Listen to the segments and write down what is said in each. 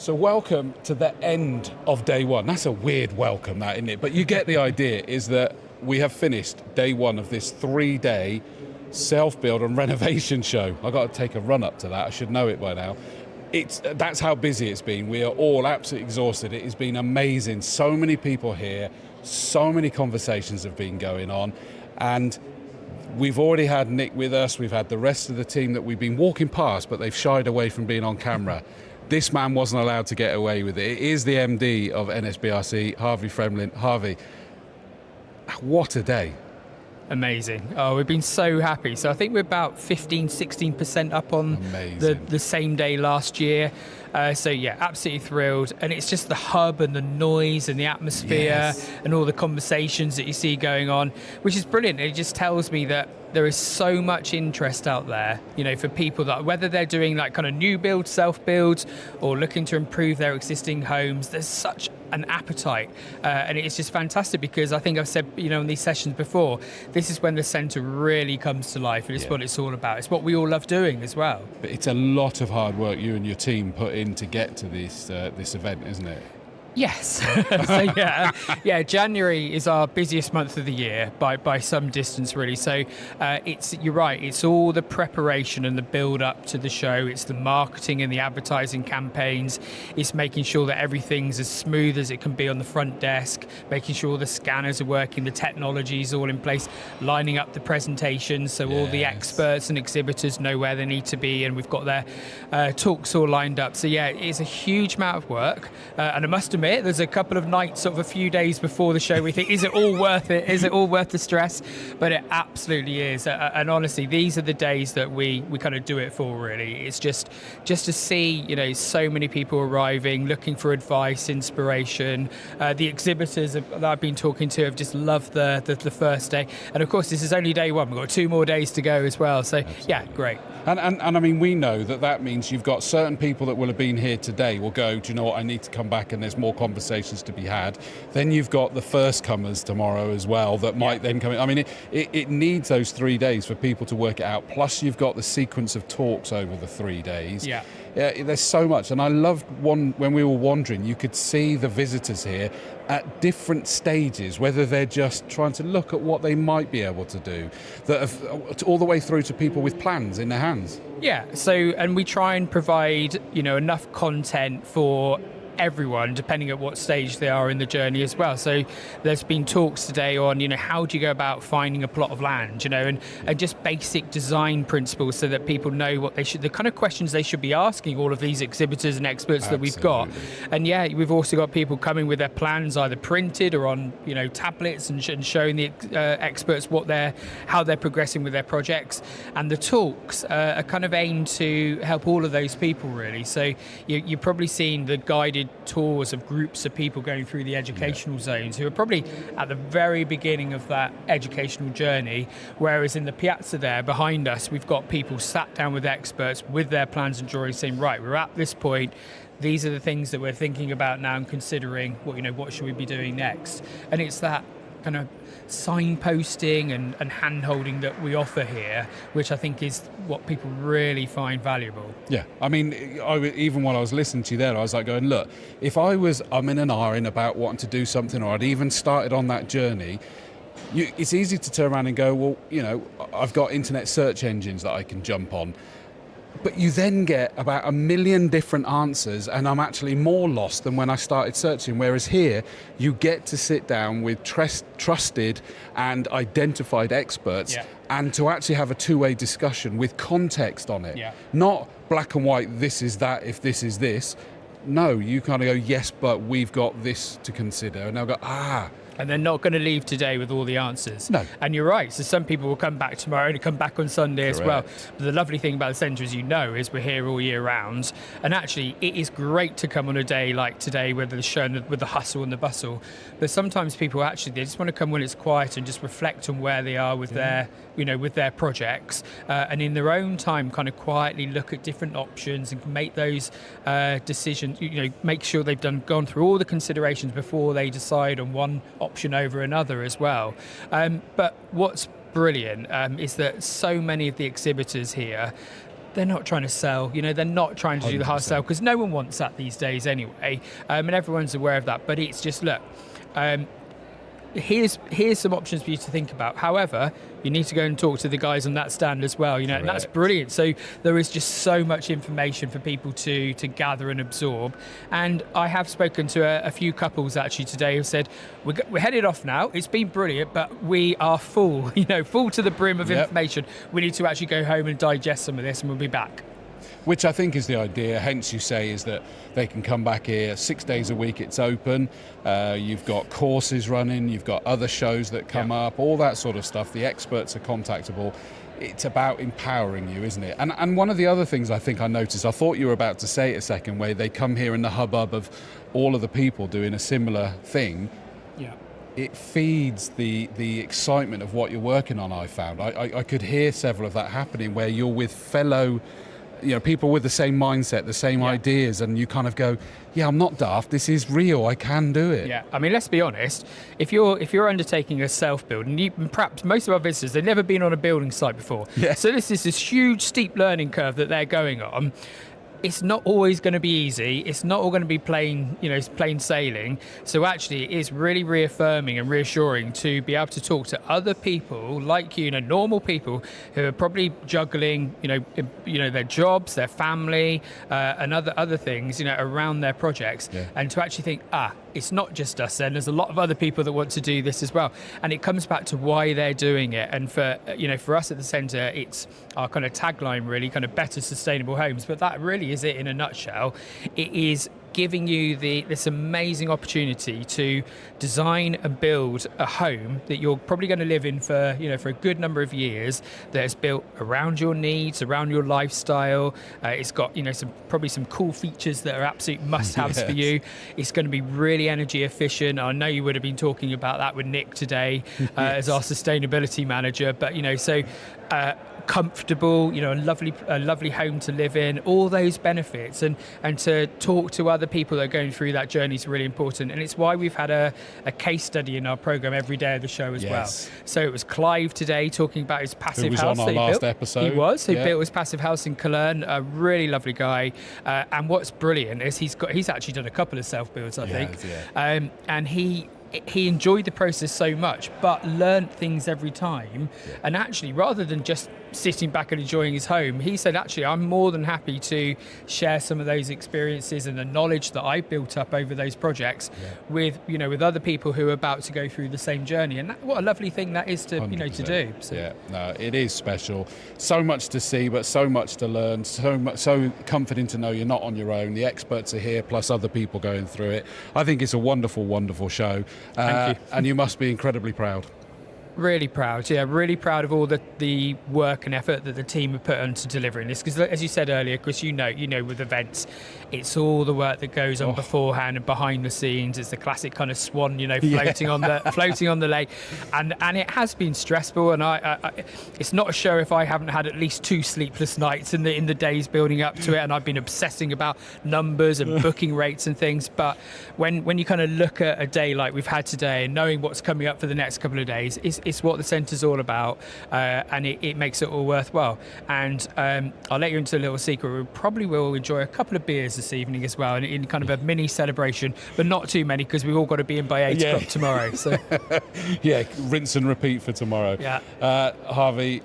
So welcome to the end of day one. That's a weird welcome, that, isn't it? But you get the idea, is that we have finished day one of this 3-day Self Build and Renovation Show. I've got to take a run up to that. I should know it by now. That's how busy it's been. We are all absolutely exhausted. It has been amazing. So many people here, so many conversations have been going on, and we've already had Nick with us. We've had the rest of the team that we've been walking past, but they've shied away from being on camera. This man wasn't allowed to get away with it. It is the MD of NSBRC, Harvey Fremlin. Harvey, what a day. Amazing. Oh, we've been so happy. So I think we're about 15-16% up on the same day last year. So yeah, absolutely thrilled. And it's just the hub and the noise and the atmosphere and all the conversations that you see going on, which is brilliant. It just tells me that there is so much interest out there, you know, for people that, whether they're doing like kind of new build, self build, or looking to improve their existing homes, there's such an appetite. And it's just fantastic, because I think I've said, you know, in these sessions before, this is when the centre really comes to life, and it's what it's all about. It's what we all love doing as well. But it's a lot of hard work you and your team put in to get to this event, isn't it? Yes. So yeah, January is our busiest month of the year by some distance, really. So you're right, it's all the preparation and the build up to the show. It's the marketing and the advertising campaigns. It's making sure that everything's as smooth as it can be on the front desk, making sure the scanners are working, the technology's all in place, lining up the presentations so all the experts and exhibitors know where they need to be, and we've got their talks all lined up. So yeah, it's a huge amount of work, and I must admit, there's a couple of nights, sort of a few days before the show, we think, is it all worth it? Is it all worth the stress? But it absolutely is. And honestly, these are the days that we kind of do it for, really. It's just to see, you know, so many people arriving, looking for advice, inspiration. The exhibitors that I've been talking to have just loved the first day. And of course, this is only day one. We've got 2 more days to go as well. So yeah, great. And I mean, we know that means you've got certain people that will have been here today will go, do you know what, I need to come back, and there's more conversations to be had. Then you've got the first comers tomorrow as well that might then come in. I mean, it needs those 3 days for people to work it out. Plus you've got the sequence of talks over the 3 days. Yeah, there's so much. And I loved when we were wandering, you could see the visitors here at different stages, whether they're just trying to look at what they might be able to do, all the way through to people with plans in their hands. Yeah, so, and we try and provide, you know, enough content for everyone, depending at what stage they are in the journey as well. So there's been talks today on, you know, how do you go about finding a plot of land, you know, and just basic design principles, so that people know what the kind of questions they should be asking all of these exhibitors and experts that we've got. And yeah, we've also got people coming with their plans either printed or on, you know, tablets, and showing the experts how they're progressing with their projects. And the talks are kind of aimed to help all of those people, really. So you've probably seen the guided tours of groups of people going through the educational zones, who are probably at the very beginning of that educational journey, whereas in the piazza there behind us, we've got people sat down with experts with their plans and drawings, saying, right, we're at this point, these are the things that we're thinking about now and considering what should we be doing next. And it's that kind of signposting and hand-holding that we offer here, which I think is what people really find valuable. Yeah, I mean, even while I was listening to you there, I was like going, look, if I was in and ahhing about wanting to do something, or I'd even started on that journey, it's easy to turn around and go, well, you know, I've got internet search engines that I can jump on. But you then get about 1 million different answers, and I'm actually more lost than when I started searching. Whereas here, you get to sit down with trusted and identified experts, and to actually have a two-way discussion with context on it. Not black and white, this is that, if this is this. No, you kind of go, yes, but we've got this to consider. And they'll go, and they're not going to leave today with all the answers. No. And you're right. So some people will come back tomorrow and come back on Sunday as well. But the lovely thing about the centre, as you know, is we're here all year round. And actually, it is great to come on a day like today, with the show, with the hustle and the bustle. But sometimes people actually, they just want to come when it's quiet and just reflect on where they are with their, you know, with their projects, and in their own time, kind of quietly look at different options and make those decisions. You know, make sure they've gone through all the considerations before they decide on one option over another as well. But what's brilliant is that so many of the exhibitors here, they're not trying to sell, they're not trying to do the hard 100%. sell, because no one wants that these days anyway, and everyone's aware of that. But it's just, look, here's some options for you to think about. However, you need to go and talk to the guys on that stand as well, and that's brilliant. So there is just so much information for people to gather and absorb. And I have spoken to a few couples actually today who said, we're headed off now. It's been brilliant, but we are full, full to the brim of information. We need to actually go home and digest some of this, and we'll be back. Which I think is the idea, hence you say, is that they can come back here 6 days a week, it's open, you've got courses running, you've got other shows that come up, all that sort of stuff, the experts are contactable. It's about empowering you, isn't it? And one of the other things I think I noticed, I thought you were about to say it a second, where they come here in the hubbub of all of the people doing a similar thing. Yeah. It feeds the excitement of what you're working on, I found. I could hear several of that happening, where you're with fellow people with the same mindset, the same ideas, and you kind of go, I'm not daft, this is real, I can do it. Yeah, I mean, let's be honest, if you're undertaking a self-build, and perhaps most of our visitors, they've never been on a building site before, so this is this huge steep learning curve that they're going on. It's not always going to be easy. It's not all going to be plain sailing. So actually, it is really reaffirming and reassuring to be able to talk to other people like you, normal people who are probably juggling, their jobs, their family, and other things, around their projects, and to actually think, it's not just us. Then there's a lot of other people that want to do this as well, and it comes back to why they're doing it. And for us at the centre, it's our kind of tagline, really, kind of better sustainable homes. But that really is it in a nutshell. It is giving you this amazing opportunity to design and build a home that you're probably going to live in for a good number of years, that is built around your needs, around your lifestyle. It's got probably some cool features that are absolute must-haves for you. It's going to be really energy efficient. I know you would have been talking about that with Nick today as our sustainability manager, but comfortable, a lovely home to live in, all those benefits, and to talk to other people that are going through that journey is really important. And it's why we've had a case study in our program every day of the show as well. So it was Clive today talking about his passive house on that our he last built. episode. He was. He built his passive house in Cologne. A really lovely guy. And what's brilliant is he's actually done a couple of self builds, I think. And he enjoyed the process so much, but learned things every time. And actually, rather than just sitting back and enjoying his home, he said, actually, I'm more than happy to share some of those experiences and the knowledge that I built up over those projects with other people who are about to go through the same journey. And what a lovely thing that is to 100%. To do. So. No, it is special. So much to see, but so much to learn. So comforting to know you're not on your own. The experts are here, plus other people going through it. I think it's a wonderful, wonderful show. Thank you. And you must be incredibly proud. Really proud, really proud of all the work and effort that the team have put into delivering this. Because as you said earlier, Chris, with events, it's all the work that goes on beforehand and behind the scenes. It's the classic kind of swan, floating on the lake, and it has been stressful. And I it's not a show if I haven't had at least 2 sleepless nights in the days building up to it, and I've been obsessing about numbers and booking rates and things. But when you kind of look at a day like we've had today, and knowing what's coming up for the next couple of days, it's what the centre's all about, and it makes it all worthwhile. And I'll let you into a little secret. We probably will enjoy a couple of beers this evening as well, in kind of a mini celebration, but not too many, because we've all got to be in by 8 o'clock tomorrow. So rinse and repeat for tomorrow. Harvey,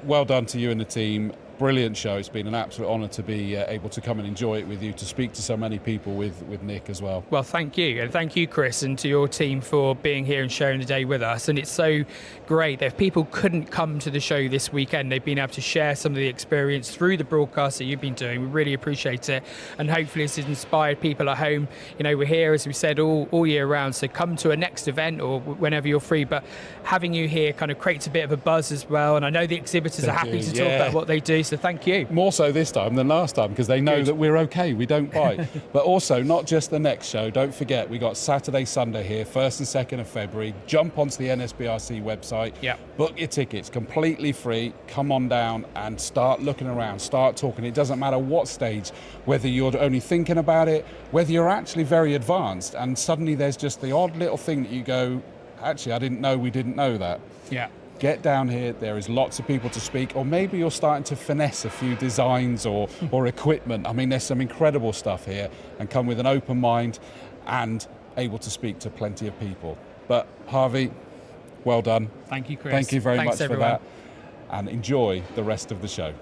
well done to you and the team. Brilliant show. It's been an absolute honour to be able to come and enjoy it with you, to speak to so many people with Nick as well. Well, thank you. And thank you, Chris, and to your team for being here and sharing the day with us. And it's so great that if people couldn't come to the show this weekend, they've been able to share some of the experience through the broadcast that you've been doing. We really appreciate it. And hopefully it's inspired people at home. We're here, as we said, all year round. So come to a next event or whenever you're free. But having you here kind of creates a bit of a buzz as well. And I know the exhibitors are happy to talk about what they do. So thank you. More so this time than last time, because they know that we're okay, we don't bite. But also, not just the next show, don't forget, we got Saturday, Sunday here, 1st and 2nd of February. Jump onto the NSBRC website, book your tickets, completely free. Come on down and start looking around, start talking. It doesn't matter what stage, whether you're only thinking about it, whether you're actually very advanced, and suddenly there's just the odd little thing that you go, actually, I didn't know we didn't know that. Get down here, there is lots of people to speak, or maybe you're starting to finesse a few designs or equipment. I mean, there's some incredible stuff here, and come with an open mind and able to speak to plenty of people. But Harvey, well done. Thank you, Chris. Thank you very Thanks, much everyone. for that, and enjoy the rest of the show.